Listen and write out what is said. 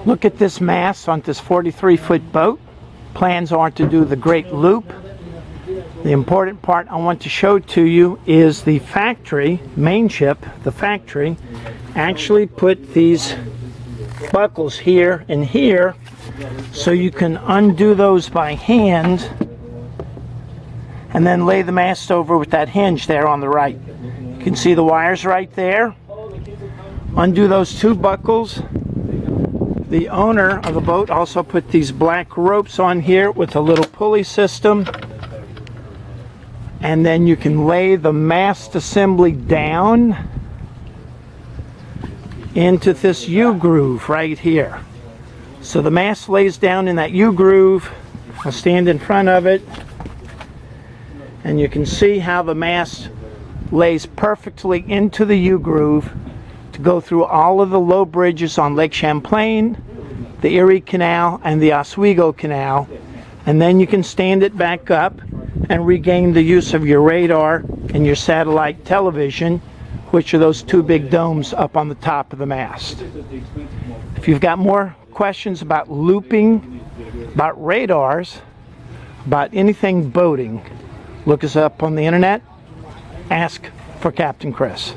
Look at this mast on this 43-foot boat. Plans are to do the Great Loop. The important part I want to show to you is the factory, main ship, the factory, actually put these buckles here and here so you can undo those by hand and then lay the mast over with that hinge there on the right. You can see the wires right there. Undo those two buckles. The owner of the boat also put these black ropes on here with a little pulley system. And then you can lay the mast assembly down into this U-groove right here. So the mast lays down in that U-groove. I'll stand in front of it. And you can see how the mast lays perfectly into the U-groove to go through all of the low bridges on Lake Champlain, the Erie Canal, and the Oswego Canal. And then you can stand it back up and regain the use of your radar and your satellite television, which are those two big domes up on the top of the mast. If you've got more questions about looping, about radars, about anything boating, look us up on the internet, ask for Captain Chris.